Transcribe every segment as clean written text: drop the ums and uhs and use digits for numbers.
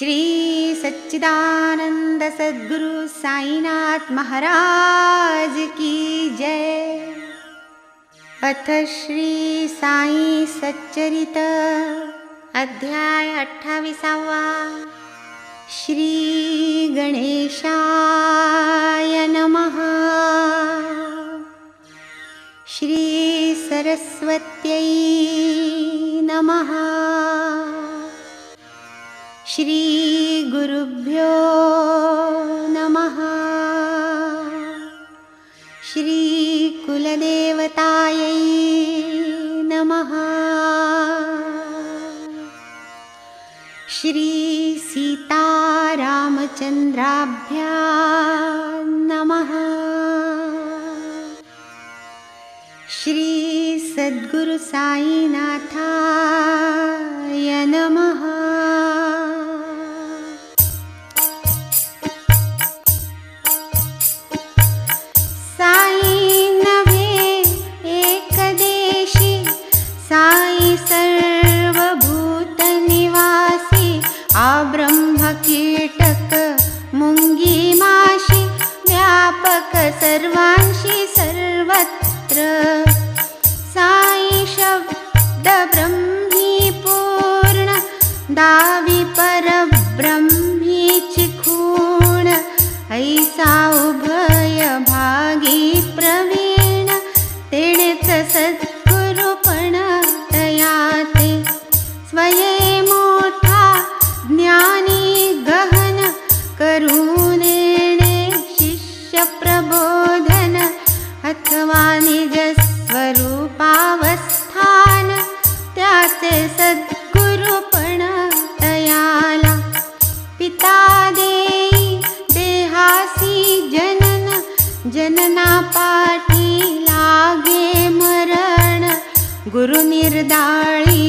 श्री सच्चिदानंद सद्गुरु साईनाथ महाराज की जय। अथ श्री साई सच्चरित अध्याय 28। श्री गणेशाय नमः। श्री सरस्वत्यै नमः। श्री गुरुभ्यो नमः। श्री कुलदेवतायै नमः। श्री सीतारामचन्द्राभ्यां नमः। श्री सद्गुरु साईनाथाय नमः। कीटक मुंगी माशी व्यापक सर्वांशी सर्वत्र। साई शब्द ब्रह्मी पूर्ण दावी परब्रह्मीची खूण। ऐसा उभय भागी प्रवीण तेणेच सद्गुरुपण तयाते। स्वये मोठा ज्ञानी गहन करून येणे शिष्य प्रबोधन अथवा निज स्वरूपावस्थान त्याचे सद्गुरुपण तयाला। पिता देई देहासी जनन जनना पाठी लागे मरण। गुरु निर्दाळी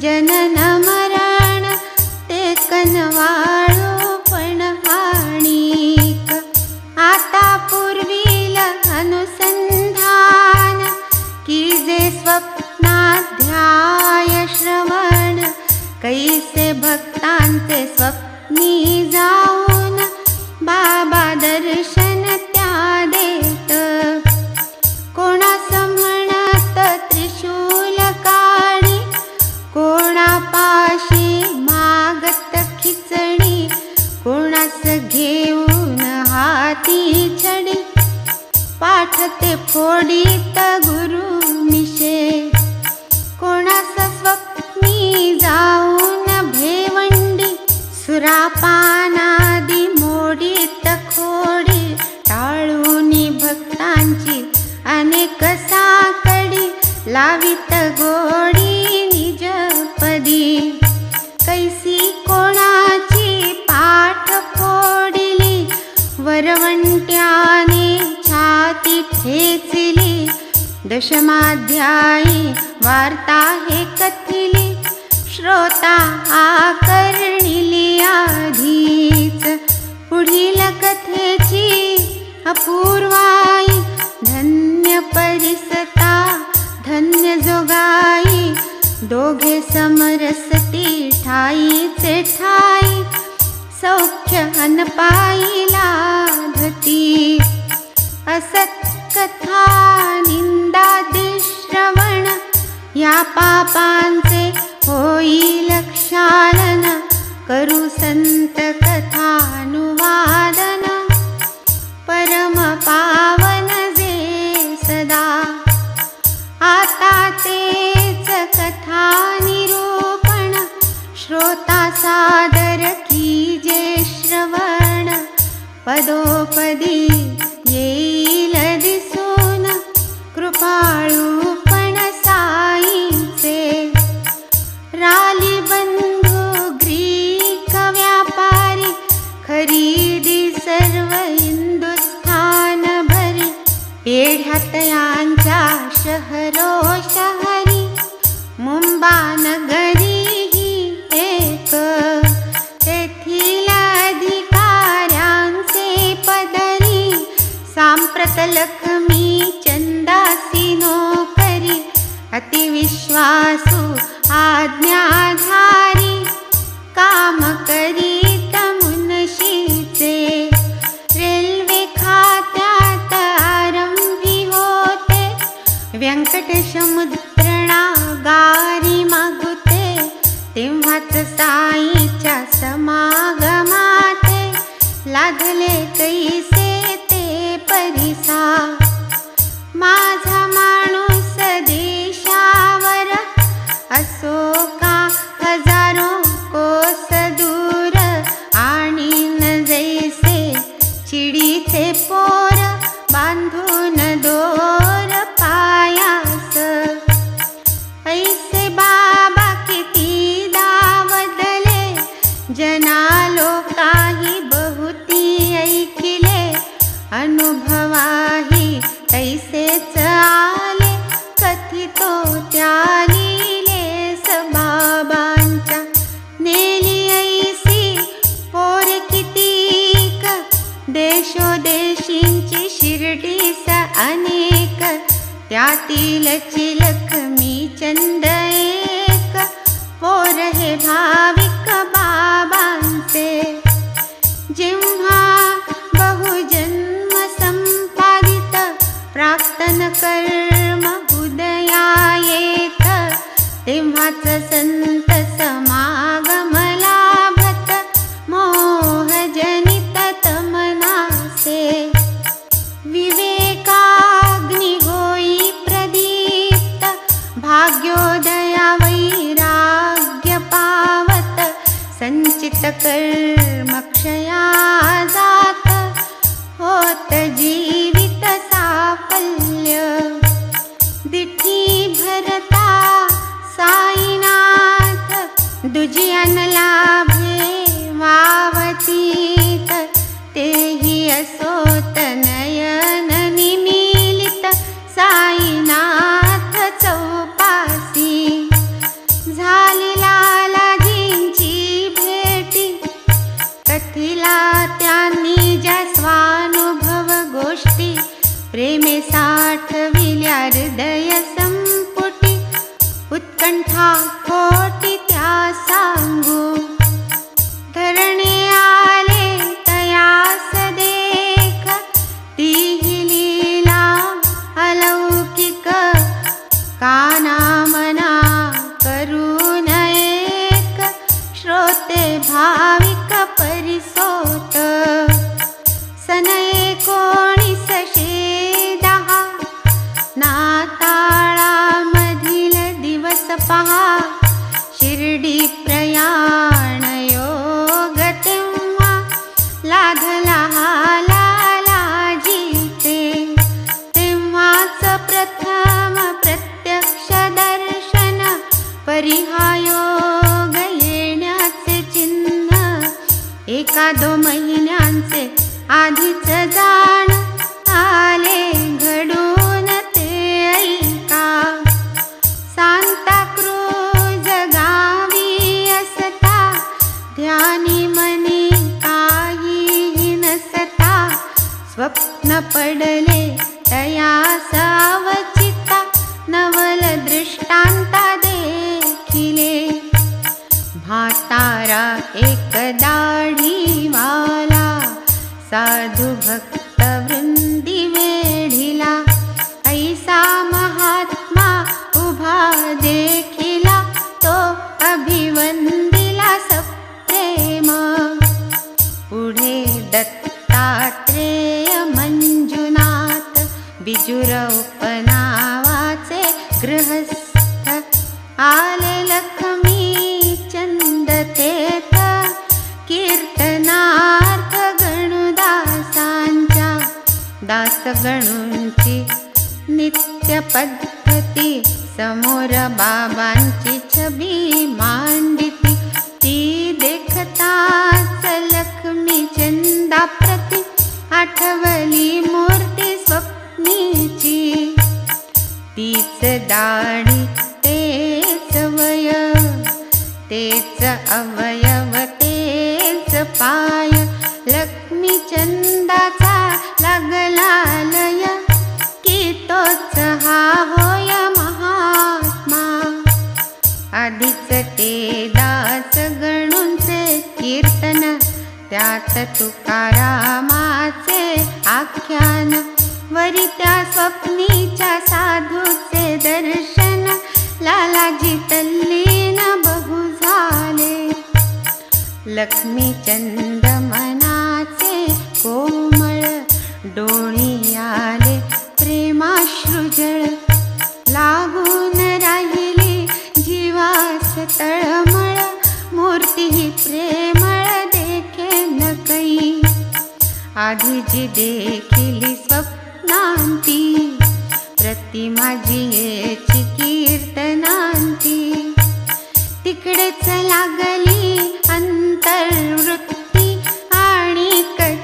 जनन मरण ते कनवाळोपण आणिक। आता पूर्वील अनुसंधान कीजे स्वप्नाध्याय श्रवण। कैसे भक्तांचे स्वप्नी जाऊन बाबा दर्शन त्या देत। कोणास म्हणत त्रिशूल काढी कोणापाशी मागत खिचडी। कोणास घेऊन हाती छडी पाठते फोडीत गुरु मिशे। कोणास स्वप्नी जाऊन भेवंडी सुरापानादी मोडीत खोडी। टाळूनी भक्तांची अनेक साकडी लावित गोडी निजपदी। कैसी कोणाची पाठ फोडिली वरवंट्याने छाती ठेचली। दशमाध्यायी वार्ता हे कथिली श्रोता आकर्णिली आधीच। पुढील कथेची अपूर्वाई धन्य परिसता धन्य जोगाई। दोघे समरसती ठाईचे ठाई सौख्य अनपाई लाभती। असत कथा निंदादी श्रवण या पापांचे होईल क्षालन। करू संत कथानुवादन परम पावन जे सदा। आता तेच कथा निरूपण श्रोता सादर कीजे श्रवण। पदोपदी येईल दिसून कृपाळूपण साईचे। राली बंधू ग्रीक व्यापारी खरीदी सर्व हिंदुस्थान भरी। पेढ्यात यांच्या शहरो शहरी मुंबा नगरी ही एक। तेथील अधिकाऱ्यांचे पदरी सांप्रत लक्ष्मी चंदासी नोकरी। अतिविश्वासू आज्ञाधारी काम करी तेव्हाच साईच्या समागमाते लादले कैसे ते परिसा. माझा माणूस देशावर असो का हजारो कोस दूर, आणि न जैसे चिडीचे पोर बांधून दोर पायास. ऐसे बाबा किती दावदले, जनालो काही बहुती ऐकिले. अनुभवाही तैसेच आले, कथितो त्या लिहिलेस बाबांच्या. नेली ऐसी पोर कितीक, देशोदेशींची शिर्डीस अनेक. त्यातील लक्ष्मी चंद एक, पोर हे भाविक बाबांचे. जेव्हा बहुजन्म संपादित प्राक्तन कर्म उदया येत, तेव्हाच संत समागम लाभत मोहजनित तमनासे. विवेकाग्नि होई प्रदीप्त, भाग्योदया वैराग्य पावत. संचित कर्म क्षया जात, होत जीवित साफल्य. दिठी भरता साईनाथ, दुजियन लाभे वावतीत. तेही असोत नयन निमीलित, साईनाथ चौपासी. झाली लालाजींची भेटी, कथिला त्यांनी ज्या स्वानुभव गोष्टी. प्रेमे साठविल्या हृदय संपुटी, उत्कंठा कोटी त्या सांगू. धरणे आले तयास देख, तीही लीला अलौकिक. काना मना करून एक, श्रोते भाविक परिसोत. सन 1910 नाताळामधील दिवस पहा. शिर्डी प्रयाण योग तेव्हा, लाधला हा लालाजीचे. तेव्हाच प्रथम प्रत्यक्ष दर्शन, परिहायोग येण्याचे चिन्ह. 1-2 महिन्यांचे आधीच जाण, आले घडून ते ऐका. सांताक्रूज गावी असता, ध्यानी मनी काहीही नसता. स्वप्न पडले तया सावचिता, नवल दृष्टांता देखिले. म्हातारा एक दाढीवाला, साधू भक्त वृंदी वेढिला. ऐसा महात्मा उभा देखिला, तो अभिवंदिला सप्रेम. पुढे दत्तात्रेय मंजुनाथ, बिजुर उपनावाचे गृहस्थ. आले लक्ष्मी चंद तेथ, कीर्तनार्थ गणुदासांच्या. दासगणूंची नित्य पद्धती, समोर बाबांची छबी मांडिती. ती देखताच लक्ष्मी चंदाप्रती, आठवली मूर्ती स्वप्नीची. तीच दाढी तेच वय, तेच अवयव तेच पाय. लक्ष्मी चंदाचा लागला लय, की तोच हा होय महात्मा. आधीच ते दास गणूंचे कीर्तन, त्यात तुकारामाचे आख्यान. वरी त्या स्वप्नीच्या साधूचे दर्शन, लालाजी तल्लीन बहु झाले. लक्ष्मी चंदमनाचे कोमळ, डोळी आले प्रेमाश्रुजळ, लागून राहिले जीवास तळमळ, मूर्ती ही प्रेमळ देखे न कै, आधी जी देखिली स्वप्नांती, प्रतिमा जियेची कीर्तनांती, तिकडेच लागली अंतर्वृत्ती आणि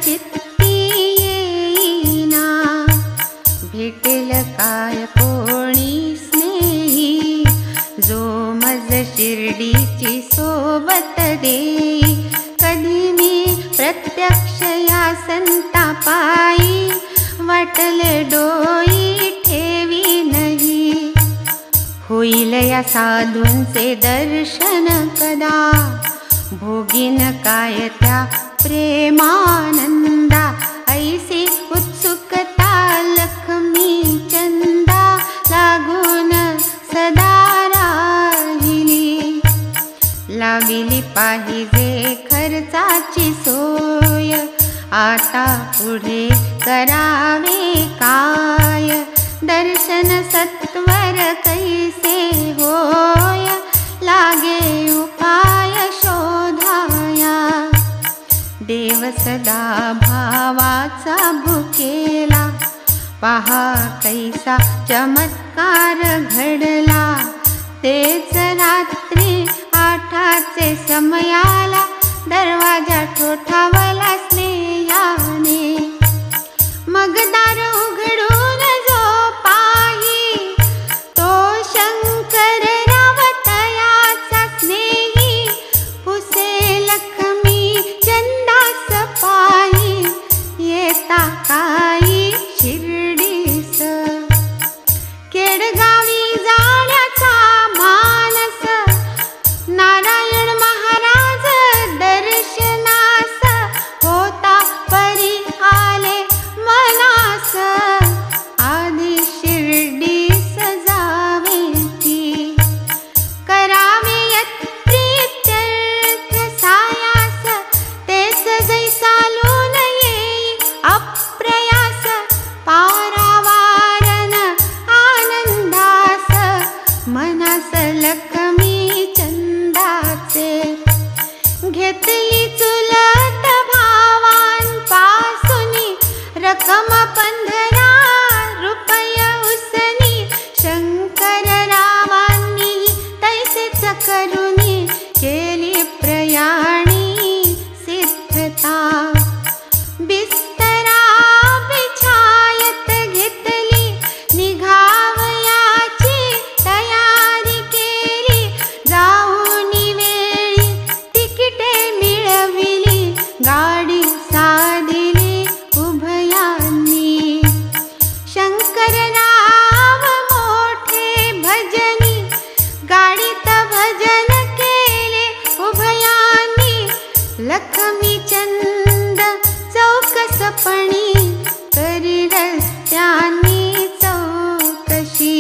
चित्ती येईना, भेटेल काय कोणी स्नेही, जो मज शिर्डीची सोबत देई, कधी मी प्रत्यक्ष या संता पायी, वाटले डोई ठेवी नाही, होईल या साधूंचे दर्शन कदा, भोगीन काय त्या प्रेमानंदा, ऐसी उत्सुकता लक्ष्मी चंदा, लागून सदा राहिली, लाविली पाहिजे खर्चाची सोय, आता पुढे करावे काय, दर्शन सत्वर कैसे होय, लागे उपाय शोधाया, देव सदा भावाचा भुकेला, पहा कैसा चमत्कार घडला, तेच रात्री 8चे समयाला, दरवाजा ठोठावला स्नेहाने, मग दार उघडून जो पाही, तो शंकर रावतयाचा स्नेही, पुसे लक्ष्मी चंदास पाही, येता काही शिर्डीस, केडगावी जाण्याचा मानस, नारायण महाराज दर्शनास, होता परी आले मनास, आधी शिर्डीस जावेची, करावे यत्रीत्यर्थ सायास, तेच जैसा लून येई अप्रयास, पारावारन आनंदास, मनास लक्ष्मी चंदाचे, घेतली चुलत भावांपासूनी, रकम 15 रुपय उसनी, शंकररावांनी तैसेच करुनी, केली प्रयाणी सिद्धता, बिस्तरा बिछायत घेतली, निघावयाची तयारी केली, जाऊनी वेळी तिकिटे मिळविली, गाडी साधिली उभयांनी, शंकरराव मोठे भजनी, गाडीत भजन केले उभयांनी, लक्ष्मी चंद चौकसपणी, करी रस्त्यांनी चौकशी,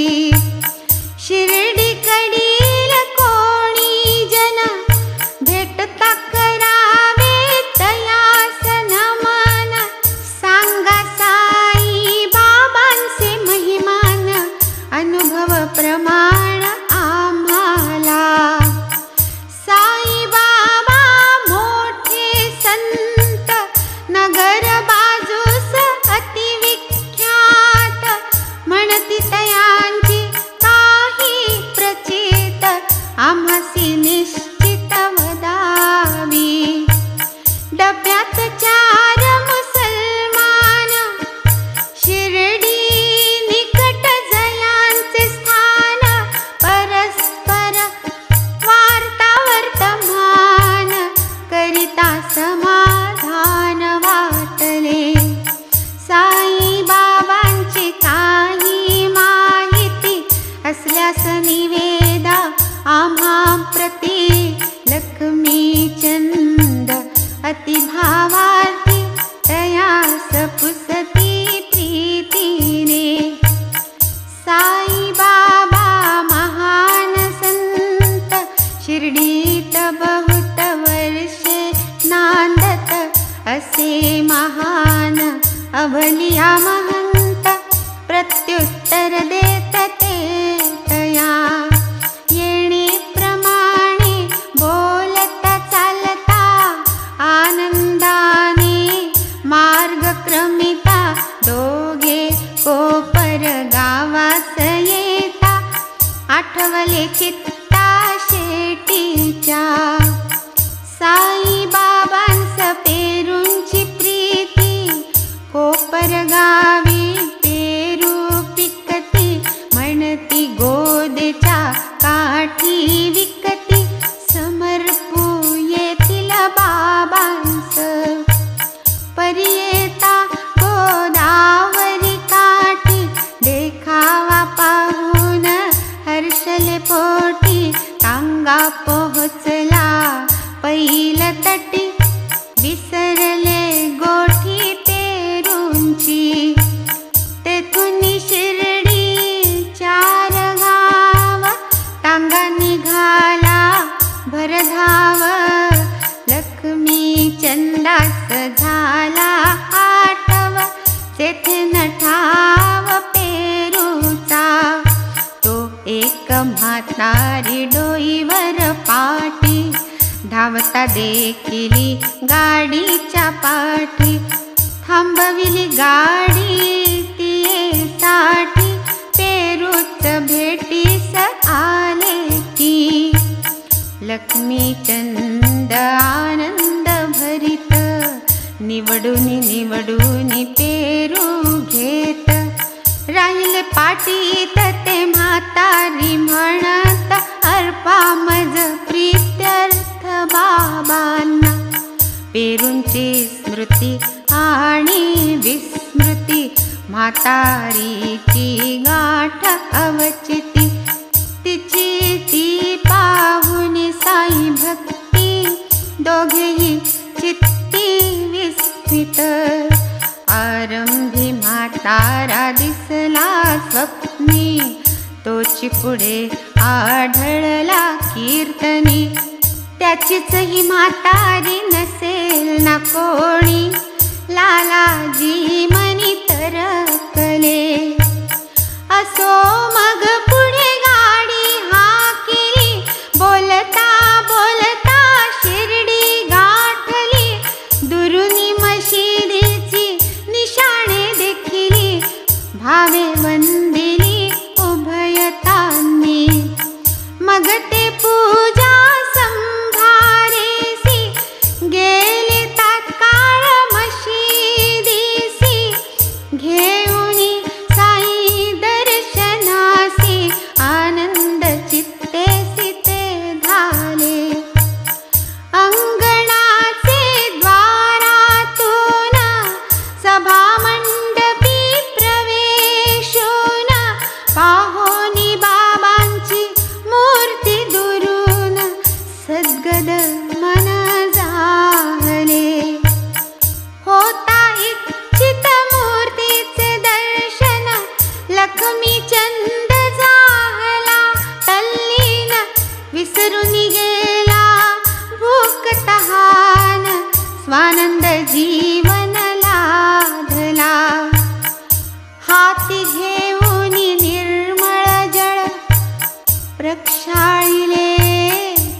शिर्डी कडील कोणी जन, भेटता करावे तयास नमन, सांगा साई बाबांचे महिमान, अनुभव प्रमाण आम्हाला, साई बाबा मोठे संत, नगर बाजूस अतिविख्यात, म्हणती तयांची काही प्रचित, आम्हासी निश्चित वदावी, डब्यात 4 मुसलमान, शिर्डी निकट जयांचे स्थान, परस्पर वार्ता वर्तमान, करिता समाधान वाटले, साई बाबांची काही माहिती असल्यास निवेदा आम्हा प्रती, लक्ष्मी चंद अतिभावार्थी, तयास पुसती प्रीतीने, साई बाबा महान संत, शिर्डीत बहुत वर्षे अवलिया महंत प्रत्युत्तर देत ते तया. येणे प्रमाणे बोलता चालता आनंदाने मार्ग क्रमिता दोघे कोपर गावास येता. आठवले चित्ता शेटीच्या साई बाबांस पेरूंची प्रीती. कोपर गावी पेरू पिकती म्हणती गोदेच्या काठी विकती. समर्पू येतील बाबांस परियेता गोदावरी काठी. देखावा पाहून हर्षले पोटी टांगा पोहोचला पैल तटी. विसरले गोठी पेरूंची तेथून शिर्डी 4 गाव. टांगा निघाला भरधाव लक्ष्मी चंदास झाला आठव. तेथे नठाव पेरूचा तो एक म्हातारी डोईवर पाटी. धावता देखिली गाडीच्या पाठी. थांबविली गाडी तिये साठी. पेरूच भेटीस आले की लक्ष्मी चंद आनंद भरित. निवडून निवडून पेरू घेत राहिले पाटीत ते म्हातारी म्हणत. अर्पा मज प्रीत्यर्थ बाबांना. पेरूंची स्मृती आणि विस्मृती म्हातारीची गाठ अवचिती. तिची ती पाहून साई भक्ती दोघेही चित्ती विस्मित. आरंभी म्हातारा दिसला स्वप्नी तोची पुढे आढळला कीर्तनी. त्याचीच ही म्हातारी नसेल ना कोणी. लालाजी मनी तरकले. असो मग पुढे गाडी हाकिली. बोलता बोलता शिर्डी गाठली. दुरुनी मशिदीची निशाणे देखिली. भावे वंदिली उभयतांनी. मग ते पूजा संभारेसी गेले तात्काळ मशिदीसी. घेऊनी साई दर्शनासी आनंद चित्तेसी ते झाले. अंगणाचे द्वारातून सभामंडपी प्रवेशून पाहोनी बाबांची मूर्ती दुरून सद्गद मन झाले. होता इच्छित मूर्तीचे दर्शन लक्ष्मी चंद झाला तल्लीन. विसरून गेला भूक तहान स्वानंद जीवन लाधला. हाती घेऊन निर्मळ जळ प्रक्षाळिले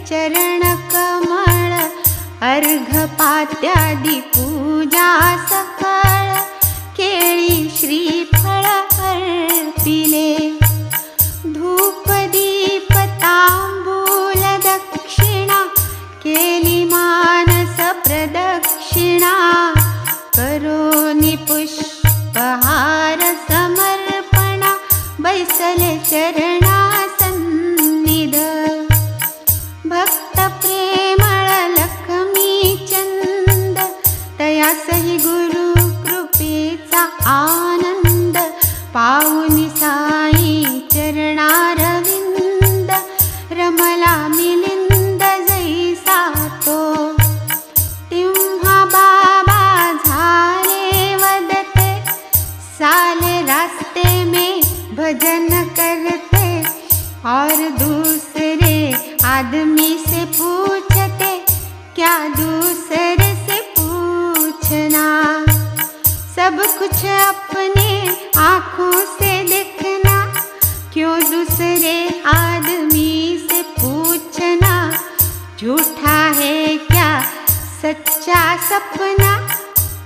चरण कमळ. अर्घपात्यादी पूजा सकळ केळी श्रीफळ अर्पिले. धूप दीप तांबूल दक्षिणा केली मानस प्रदक्षिणा. करोनी पुष्पहार समर्पणा बैसले चरणासन्निध. भक्त प्रेमळ लक्ष्मी चंद तयासही गुरु कृपेचा आनंद. पाऊनी साई चरणारविंद रमला मिलिंद जैसा तो. तिम्हा बाबा झाले वदते साले रास्ते में भजन करते. और दूसरे आदमी से पूछते क्या दूसरे से पूछना. सब कुछ अपने आँखों से देखना, क्यों दूसरे आदमी से पूछना। झूठा है क्या सच्चा सपना,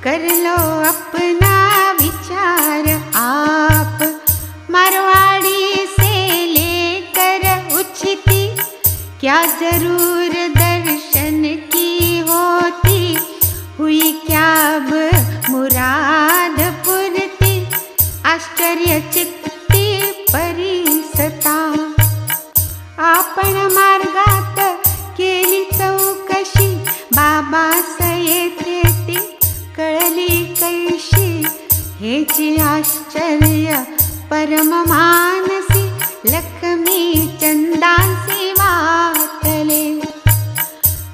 कर लो अपना विचार आप। मारवाड़ी से लेकर उछती, क्या जरूर दर्शन की होती। हुई क्या अब मुराद पुरती, आश्चर्यचित्ती परिसता। आपण मार्गात केली चौकशी, बाबा येथे ती कळली कैशी। हेची आश्चर्य परम मानसी, लक्ष्मी चंदांसी वाटले।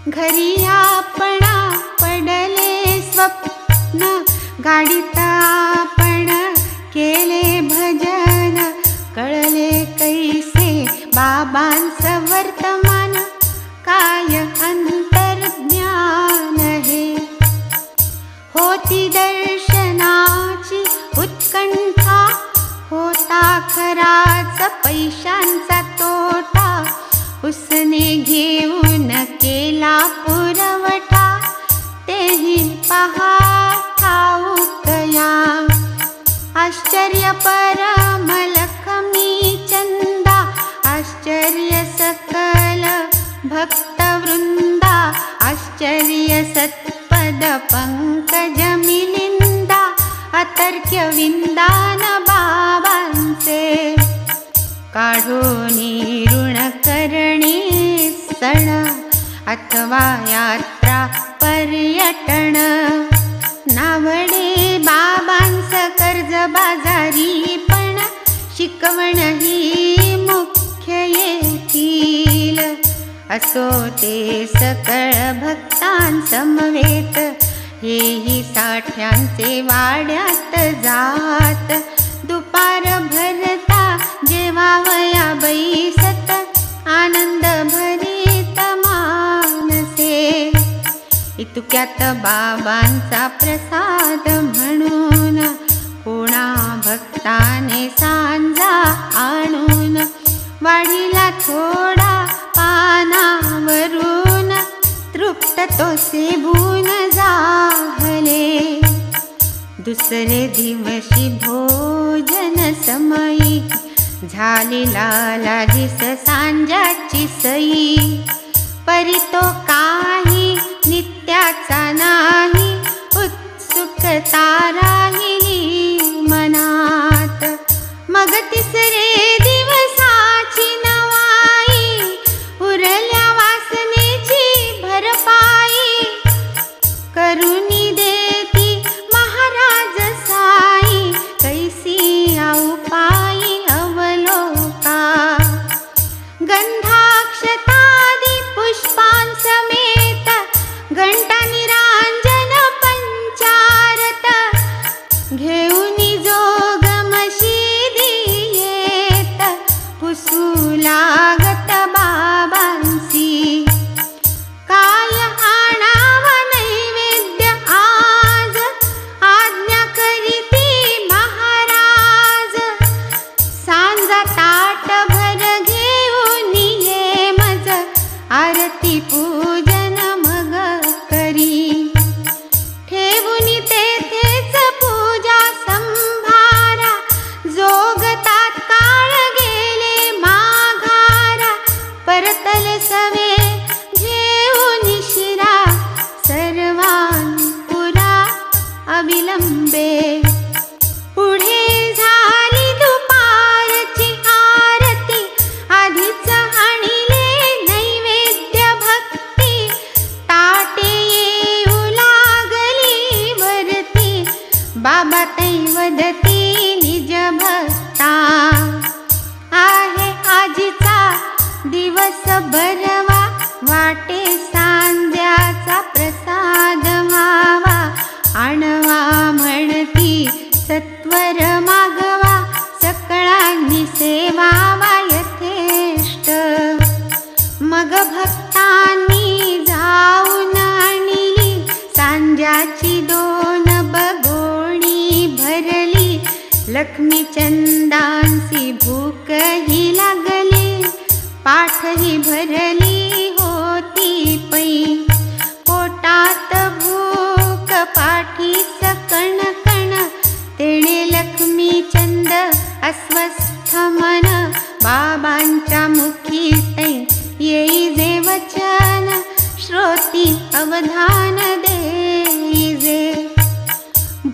घरी आपणा पडले स्वप्न, गाडीत आपण केले भजन। कळले कैसे बाबांचं वर्तमान, काय अंतर्ज्ञान हे। होती दर्शनाची उत्कंठा, होता खराच पैशांचा तोटा। उसने घेऊन केला पुरवठा, तेही पहा ठाऊक या। आश्चर्य परम लक्ष्मी चंदा, आश्चर्य सकल भक्तवृंदा। आश्चर्य सत्पद पंकज मिलिंदा, अतर्क्य विंदान बाबांचे। काढूनी ऋण करणे सण, अथवा यात्रा पर्यटन। नावडे बाबांचं कर्ज बाजारी, पण शिकवण ही मुख्य येथील। असो ते सकळ भक्तांसमवेत, हेही साठ्यांचे वाड्यात जात। दुपार भरता जेवावया बैसत, आनंद भरीत मानसे। इतक्यात बाबांचा प्रसाद म्हणून, कोणा भक्ताने सांजा आणून। वाढीला थोडा पानावरून, तृप्त तो सेबून जाहले। दुसरे दिवशी भोजन समयी, झाली लालाजीस सांजाची सई। परी तो काही नित्याचा नाही, उत्सुकता राहिली मनात। मग तिसरे दिवसाची नवाई, उरल्या वासनेची भरपाई। करुणी देती महाराज साई, कैसी उपाई अवलोका। गंधाक्षतादी पुष्पांसमेत, घंटा निरांजन पंचारत। घेऊनी जोगमशिदी येत, पुसू लागत बाबांसी। काय आणाव नैवेद्य आज, आज्ञा करीती महाराज। सांजा ताट भर घेऊन ये मज, आरती पूजन मग करी। ठेवूनी तेथेच पूजा संभारा, जोग तात्काळ गेले माघारा। परतल सवे घेऊन शिरा, सर्वांपुरा अविलंबे। पुढे झाली दुपारची आरती, आधीच आणिले नैवेद्य भक्ती। ताटे येऊ लागली वरती, बाबा तैवदती निज भक्ता। आहे आजीचा दिवस बरवा, वाटे सांज्याचा प्रसाद व्हावा। आणवा म्हणती सत्वर मागवा, सकळांनी सेवावा यथेष्ट। मग भक्तांनी जाऊन आणली, सांज्याची दोन बगोणी लक्ष्मी चंदांसी भूक ही लागली, पाठ ही भरली होती पै. पोटात भूक पाठीस कणकण, तेणे लक्ष्मी चंद अस्वस्थ मन. बाबांच्या मुखी तै येई जे वचन, श्रोती अवधान देईजे.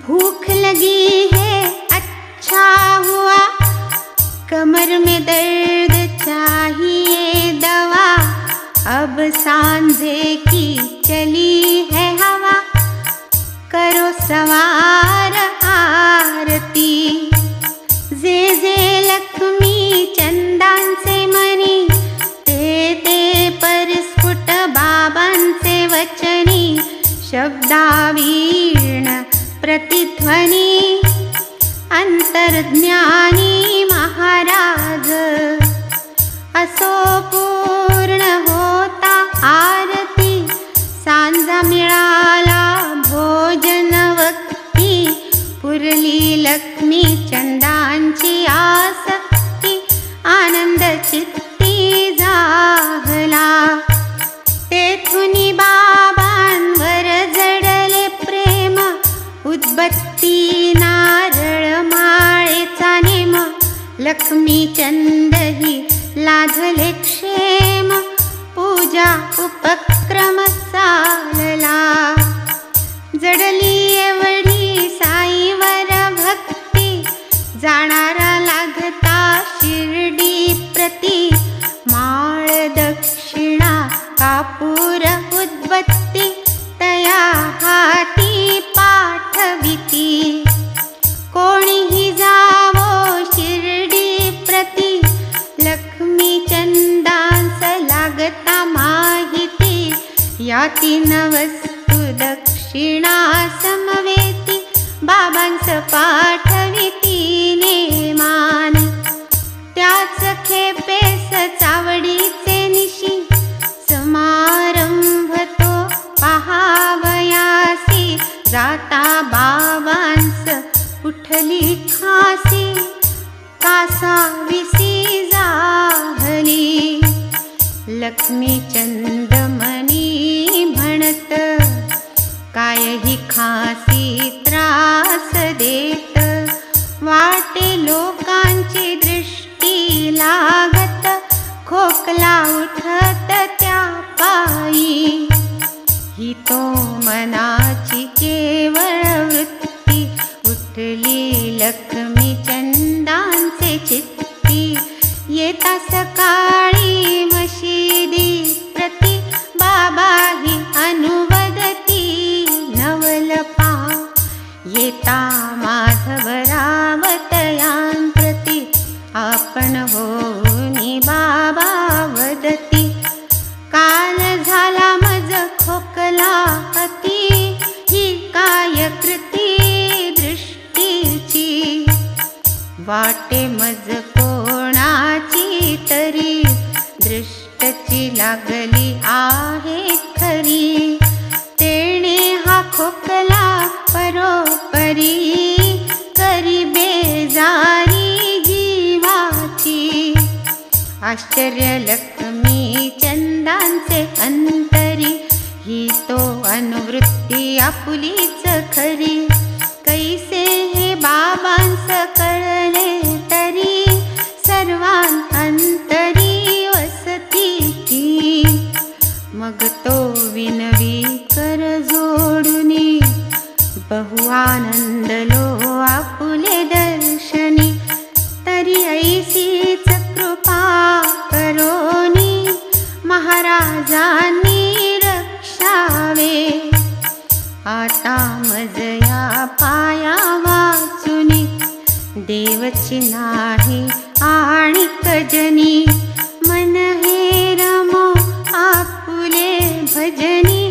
भूख लगी है अच्छा हुआ, कमर में दर्द चाहिए दवा. अब सांझे की चली है हवा, करो सवार आरती. जे जे लक्ष्मी चंदांचे मनी, ते ते परस्फुट बाबांचे वचनी. शब्दावीण प्रतिध्वनी, अंतर्ज्ञानी महाराज. असो पूर्ण होता आरती, सांजा मिळाला भोजन वक्ती. पुरली लक्ष्मी चंदांची आसक्ती, आनंद चित्ती जाहला. तेथुनी बाबांवर जडले प्रेम, उद्बत्ती नारळ माळेचा नेम. लक्ष्मी चंदही लाधले क्षेम, पूजा उपक्रम चालला. जडली एवढी साईवर भक्ती, जाणारा लागता शिर्डी प्रती. माळ दक्षिणा कापूर उद्बत्ती, तया हाती पाठविती. कोणीही जावो शिर्डी प्रती, लक्ष्मी चंदांस लागता माहिती. या 3 वस्तू दक्षिणा समवेती, बाबांस पाठविती नेमाने. त्याच खेपेस चावडीचे निशी, समारंभ तो पहावयासी. जाता बाबांस उठली खासी, कासाविसी जाहली. लक्ष्मी चंदमनी म्हणत, कायही खासी त्रास देत. वाटे लोकांची दृष्टी लागत, खोकला उठत त्या पायी. ही तो मनाची केवळ वृत्ती, उठली लक्ष्मी चंदांचे चित्ती. येता सकाळी मशिदी प्रती, बाबाही अनुवदती नवलपा. येता माधवरावतयां प्रती, आपण होनी बाबा वदती. काल झाला मज खोकला अति, ही काय कृती दृष्टीची. वाटे मज कोणाची तरी, दृष्टची लागली आहे खरी. तेणे हा खोकला परोपरी, करी बेजारी जीवाची. आश्चर्य लक्ष्मी चंदांचे अंतरी, ही तो अनुवृत्ती आपुलीच खरी. कैसे हे बाबांस कळले तरी, सर्वांतरी वसती की. मग तो विनवी कर जोडुनी, बहु आनंदलो आपुले दर्शनी. तरी ऐसीच कृपा करोनी, महाराजांनी रक्षावे. आता मजया पाया वाचुनी, देवची नाही आणिक जनी. मन हे रमो आपुले भजनी,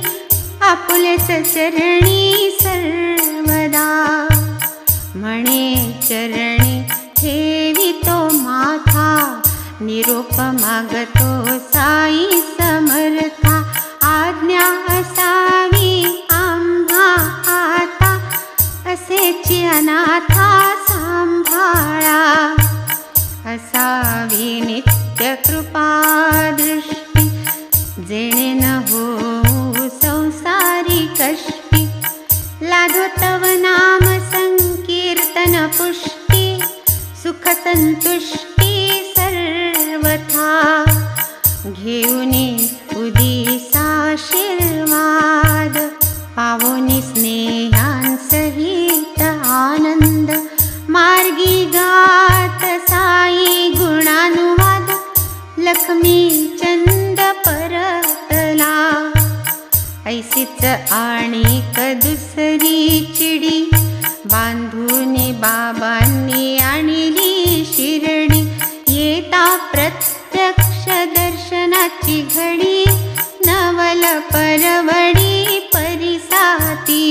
आपुले चरणी सर्वदा. म्हणे चरणी ठेवितो माथा, निरोप मागतो साई समर्था. आज्ञा असावी आम्हा आता, असेची अनाथा सांभाळा. हो संसारी कष्टी, लादो तव नाम संकीर्तन पुष्टी, सुख संतुष्टी सर्वथा, घेऊनी उदिसाशीर्वाद, पावोनी स्नेहांसहित आनंद, मार्गी गात साई गुणानुवाद, लक्ष्मी चंद परतला, ऐसीच आणिक दुसरी चिडी, बांधूनी बाबांनी आणली शिरडी, येता प्रत्यक्ष दर्शनाची घडी, नवल परवडी परिसाती,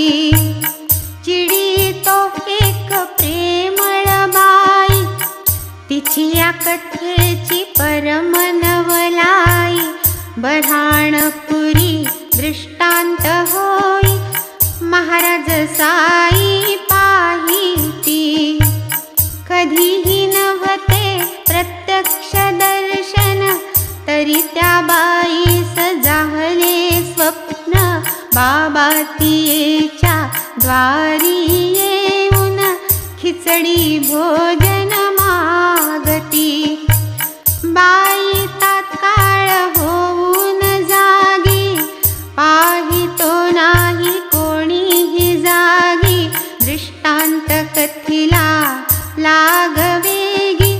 चिडी तो एक प्रेमळ बाई, तिची या कथेची परम नवलाई, बऱ्हाणपुरी दृष्टांत होई, महाराज साई पाहिती, कधीही नव्हते प्रत्यक्ष दर्शन, तरी त्या बाईस जाहले स्वप्न, बाबा तियेच्या द्वारी येऊन खिचडी भोजन मागती, बाई तात्काळ होऊन जागी, पाहितो नाही कोणीही जागी, दृष्टांत कथिला लागवेगी,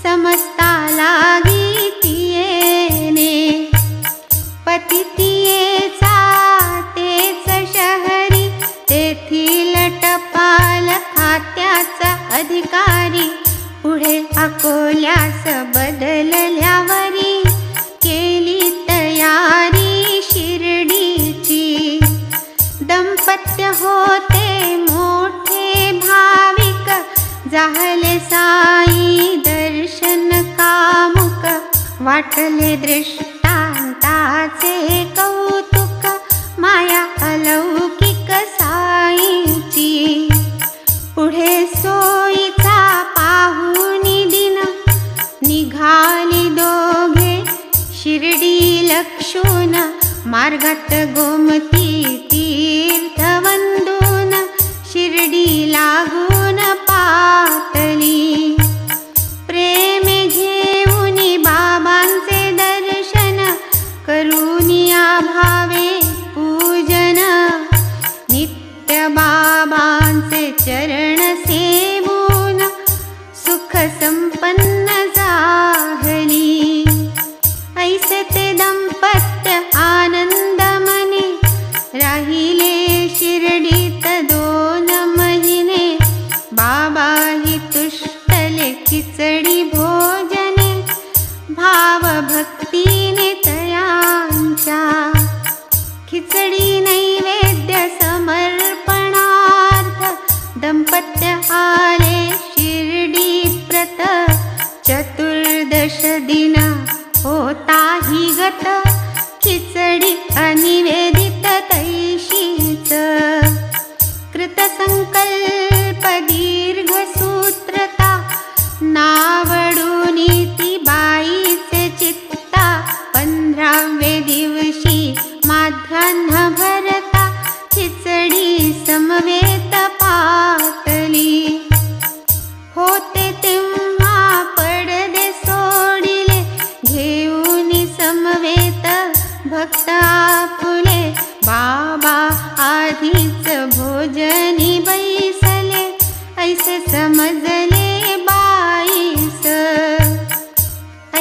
समजता लागी तियेने, पती तियेचा तेच शहरी, तेथील टपाल खात्याचा अधिकारी, पुढे अकोल्यास बदलल्यावरी, केली तयारी शिर्डीची, दंपत्य होते मोठे भाविक, जाहले साई दर्शन कामुक, वाटले दृष्टांताचे कौतुक, माया अलौकिक साईची, पुढे सोयीचा पाहुनी दिन, निघाली दोघे शिर्डी लक्षून, मार्गात गोमती तीर्थ वंदून, शिर्डी लागून पातली, प्रेमे घेऊनी बाबांचे दर्शन, करूनिया भावे पूजन, नित्य बाबांचे चरण सेवून, सुख संपन्न जाहली, ऐसे ते दंपत्य आनंद मनी, राहिले शिर्डीत 2 महिने, बाबाही तुष्टले खिचडी भोजने, भाव भक्तीने तयांच्या, खिचडी नैवेद्य समर्पणार्थ, दंपत्य आले शिर्डी प्रत, चतुर्दश दिन होताही गत, खिचडी अनिवेदित तैशीच, कृतसंकल्प दीर्घ सूत्रता, नावडूनी ती बाईचे चित्ता, 15व्ये दिवशी माध्यान्ह भरता, खिचडी समवेत पातली, होते तेव्हा पडदे सोडिले, घेऊनी समवेत भक्त आपुले, बाबा आधीच भोजनी बैसले, ऐसे समजले बाईस,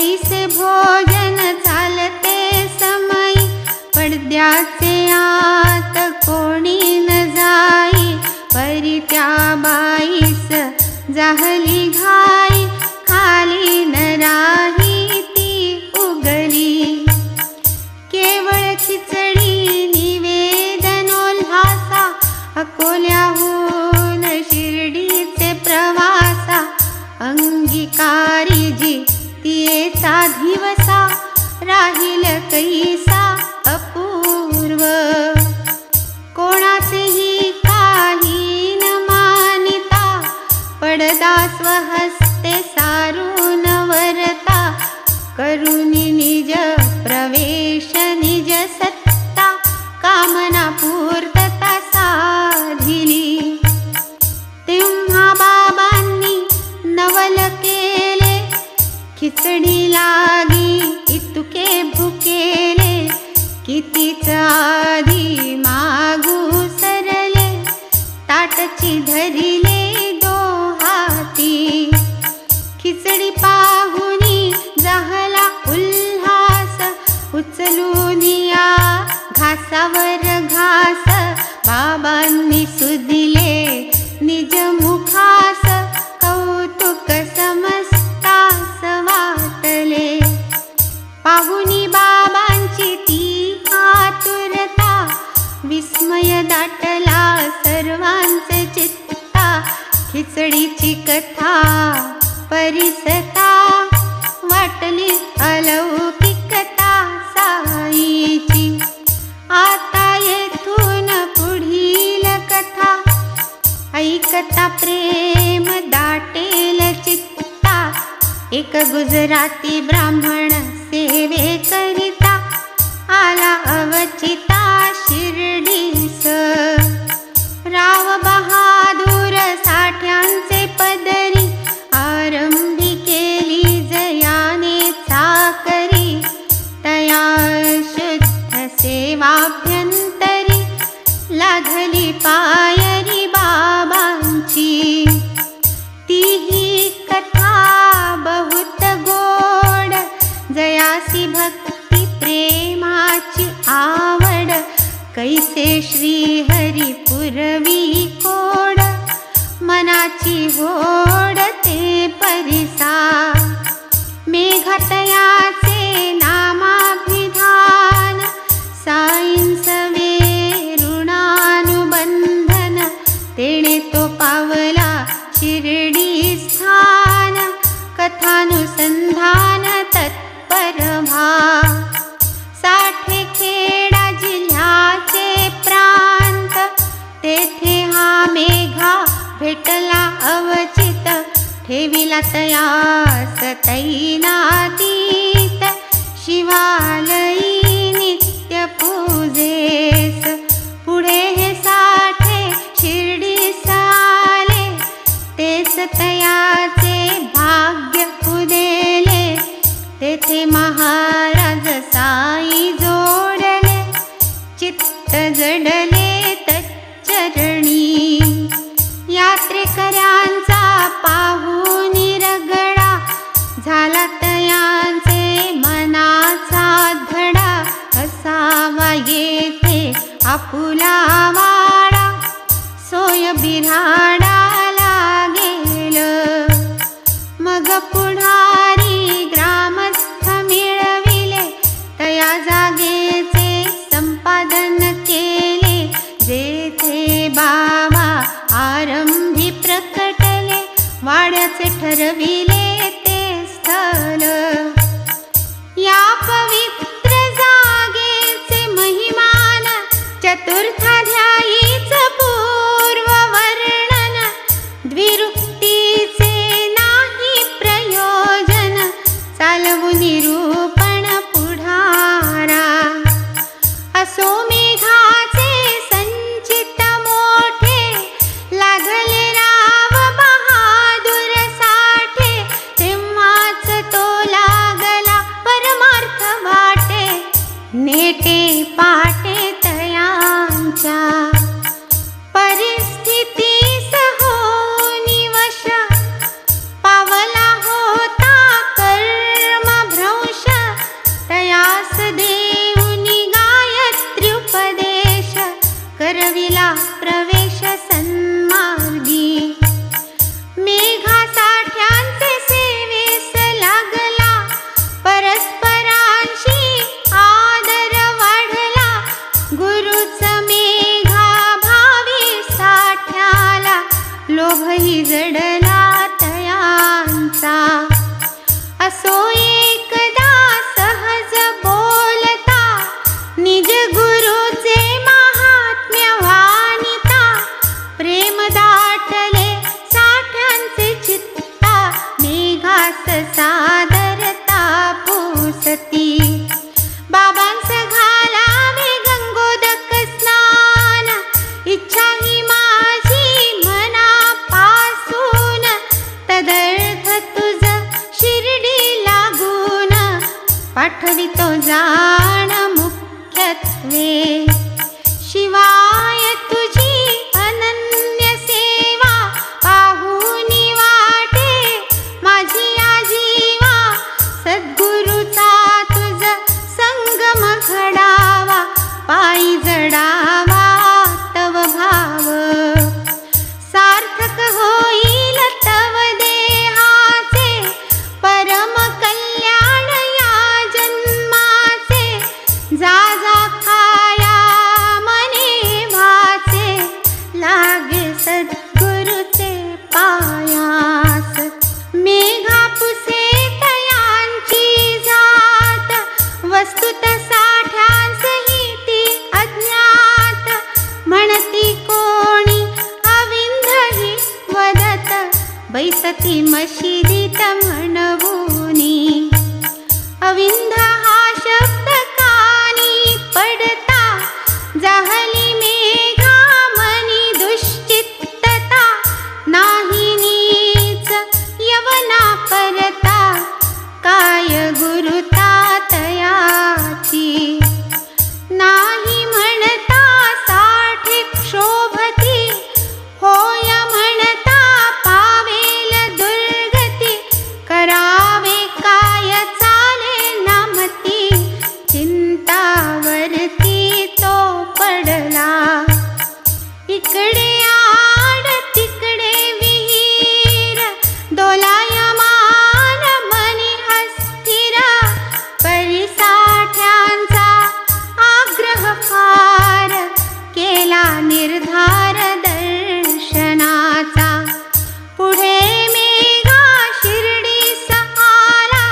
ऐसे भोजन चालते समयी, पडद्याचे आत कोणी न जाई, परी त्या बाईस जाहली घाई, खाली न राही ती उगली, केवळ खिचडी निवेदनोल्हासा, अकोल्याहून शिर्डीचे प्रवासा, अंगीकारी जी तियेचा दिवसा, राहील कैसा अपूर्व, कोणाचेही काही न मानिता, पडदा स्वहस्ते सारून वरता, करुणी निज प्रवेश निज सत आधी मागू सरले, ताटची धरिले दो हाती. खिचडी पाहुनी झाला उल्हास, उचलून या घासावर घास. बाबांनी सुदिले निज मुखास, कौतुक समस्तास वाटले. पाहुनी बाबांची ती आतुरता, विस्मय दाटला सर्वांचे चित्ता. खिचडीची कथा परिसता, वाटली अलौकिकता साईची. आता येथून पुढील कथा, ऐकता प्रेम दाटेल चित्ता. एक गुजराती ब्राह्मण सेवे करिता, आला अवचिता शिर्डीस. राव बहादूर साठ्यांचे पदरी, आरंभी केली जयाने चाकरी. तया शुद्ध सेवाभ्यंतरी, लाघली पायरी बाबांची. तीही कथा बहुत गोड, जयासी भक्ती प्रेमाची आवड. कैसे श्री हरी पुरवी कोड, मनाची होड ते परिसा. मेघतयाचे नामाभिधान, साईंसवे ऋणानुबंधन. तेणे तो पावला शिर्डी स्थान, कथानुसंधान तत्पर भाव. साठेखेडा जिल्ह्याचे प्रांत, तेथे हा मेघा भेटला अवचित. ठेविला तयास तैनातीत, शिवालयी नित्य पूजेस. पुढे हे साठे शिर्डीस आले, तेच तयाचे भाग्य उदेले. तेथे महाराज साई जोडले, चित्त जडले तच्चरणी. यात्रेकऱ्यांचा पाहुनी रगडा, झाला तयांचे मनाचा धडा. असावा येथे आपुला वाडा, सोय बिऱ्हाडाला गेल. मग पुढारी ग्रामस्थ मिळविले, तया जागेचे संपादन केले. जेथे बाबा आरंभी प्रकटले, वाड्याचे ठरविले ते स्थळ. या पवित्र जागेचे महिमान, चतुर्थाध्यायीच पूर्व वर्णन. द्विरुक्तीचे नाही प्रयोजन, चालवू निरूपण पुढारा. असो मेघाचे संचित मोठे, लागले राव बहादूर साठे. तेव्हाच तो लागला परमार्थ वाटे, नेटे पाटे तयांच्या. परिस्थितीस होऊनी वश, पावला होता कर्मभ्रंश. तयास देऊनी गायत्री उपदेश, करविला प्रवेश सन्मार्गी. मेघा साठ्यांचे सेवेस लागला, परस्परांशी आदर वाढला. गुरुच मेघा भावी साठ्याला, लोभही जडला तयांचा. असो एकदा सहज बोलता, निज गुरुचे महात्म्य वानिता. प्रेम दाटले साठ्यांचे चित्ता, मेघास सादरता पुसती. बाबांस घालावे गंगोदक स्नान, इच्छा ही माझी मनापासून. तदर्थ तुझ शिर्डी लागून, पाठवितो जाण मुख्यत्वे. शिवाय तुझी अनन्य सेवा पाहुनी वाटे माझी आजीवा सद्गुरूचा तुझ संगम घडावा पायी जडावा तव भाव सार्थक होईल तव देहाचे परम कल्याण या जन्माचे जा जा खाया मने भाचे लागे सद्गुरूचे पायास मेघा पुसे तयांची जात वस्तुत साठ्यांसही ती अज्ञात म्हणती कोणी अविंधही वदत बैसती मशिदीत म्हणवुनी अविंध हा शब्द कानी पडता जाहली मेघा मनी दुश्चित्तता नाही नीच यवना परता काय गुरुता तयाची नाही म्हणता साठे क्षोभती होय म्हणता पावेल दुर्गती करावे काय चाले नामती चिंतावरती तो पडला इकडे आड तिकडे विहीर दोलायमान मनी अस्थिर परिसाठ्यांचा आग्रह फार केला निर्धार दर्शनाचा पुढे मेघा शिर्डीस आला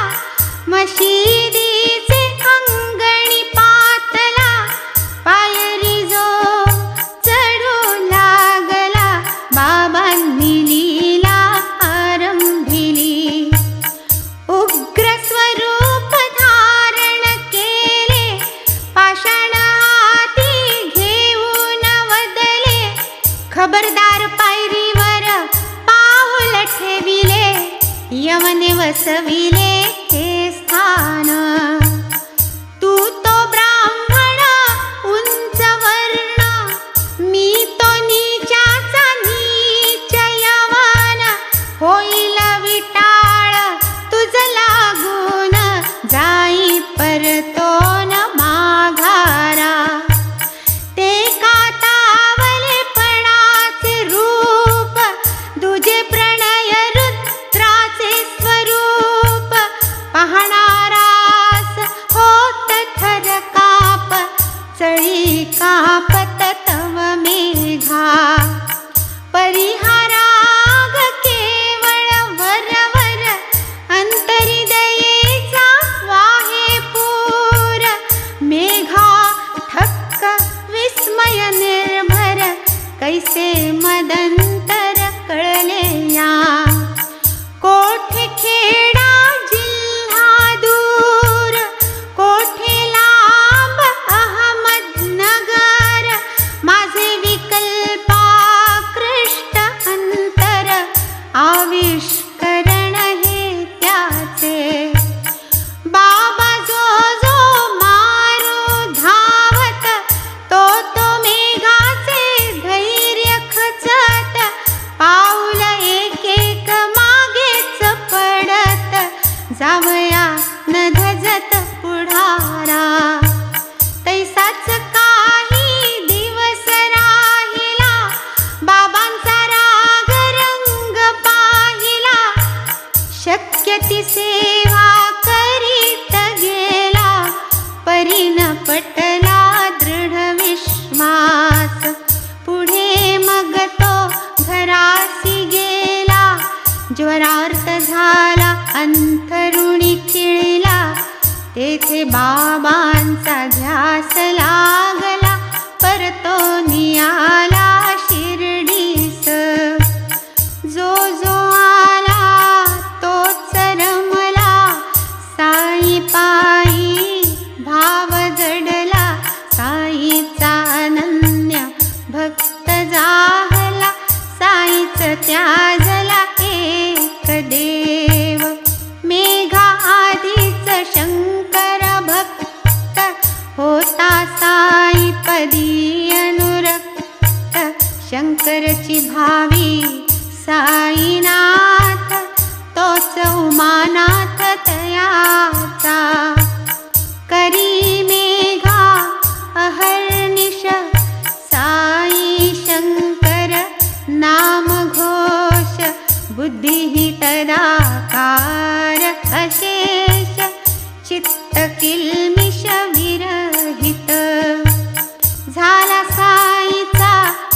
मशिदीचे अंगणी पातला पायरी जो चढू लागला बाबांनी लीला आरंभिली उग्र स्वरूप धारण केले पाषाण हाती घेऊन वदले खबरदार पायरीवर पाऊल ठेविले यवने वसविले हे स्थान तू तो ब्राह्मण उंच वर्ण मी तो नीचाचा नीच यवन होईल विटाळ तुझ लागून जाई परतोन माघारा ते कातावलेपणाचे रूप तुझे प्रणय रुद्राचे स्वरूप पाहणारास होत थर काप चळी कापत तव मेघा परिहाराग केवळ वरवर अंतरी दयेचा वाहे पूर मेघा ठक्क विस्मय निर्भर कैसे मदंतर कळले या कोठे खेडा जिल्हा दूर कोठे लांब अहमदनगर माझे विकल्पाकृष्ट अंतर आविष्करण हे त्याचे बाबा जो जो मारू धावत तो तो मेघाचे धैर्य खचत अदी अनुरक्त शंकरची भावी साईनाथ तोच उमानाथ तयाचा करी मेघा अहर्निश साई शंकर नाम घोष बुद्धी तदाकार अशेष चित्त किल्मिष विरहित झाला साईचा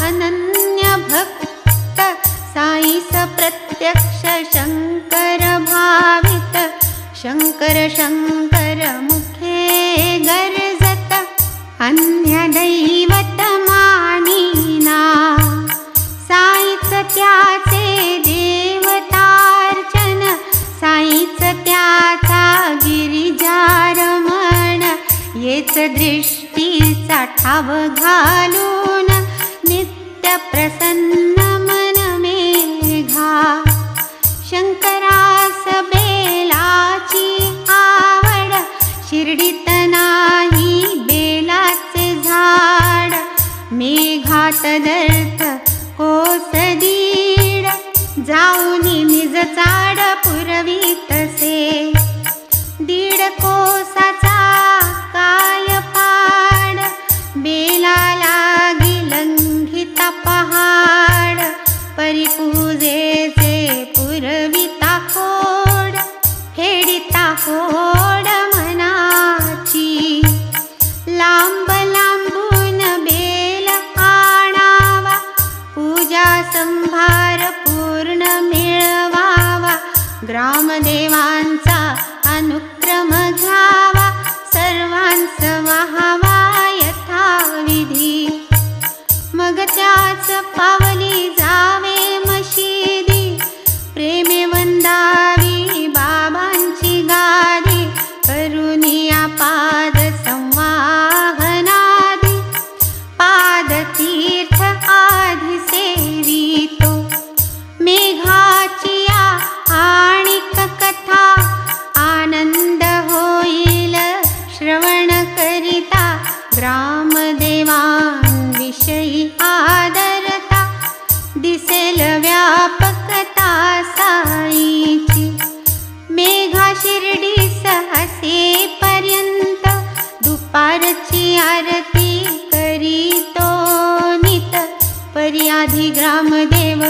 अनन्य भक्त साईस प्रत्यक्ष शंकर भावित शंकर शंकर मुखे गर्जत अन्य दैवत मानिना साईच त्याचे देवतार्चन साईच त्याचा गिरिजारमण येच दृष्टीचा ठाव घालून नित्य प्रसन्न मन मेघा शंकरास बेलाची आवड शिर्डीत नाही बेलाचे झाड मेघा तदर्थ कोस दीड जाऊनी निज चाड पुरवीतसे दीड कोसाचा काय पाड बेला लागी लंघिता पहाड परिपूजेचे पुरविता खोड फेडिता होड मनाची लांब लांबून बेल आणावा पूजा संभार पूर्ण मिळवावा ग्रामदेवांचा अनुक्रम घ्यावा सर्वांस वाहावा यथाविधी मग त्याच पावली जावे मशिदी प्रेमे वंदावी बाबांची गादी करुनिया पाद संवाहनादी पादतीर्थ आधी सेवितो मेघाची आणिक कथा आनंद होईल श्रवण करिता ग्रामदेवांविषयी आदरता दिसेल व्यापकता साईची मेघा शिर्डीस असेपर्यंत दुपारची आरती करीतो नित परी आधी ग्रामदेव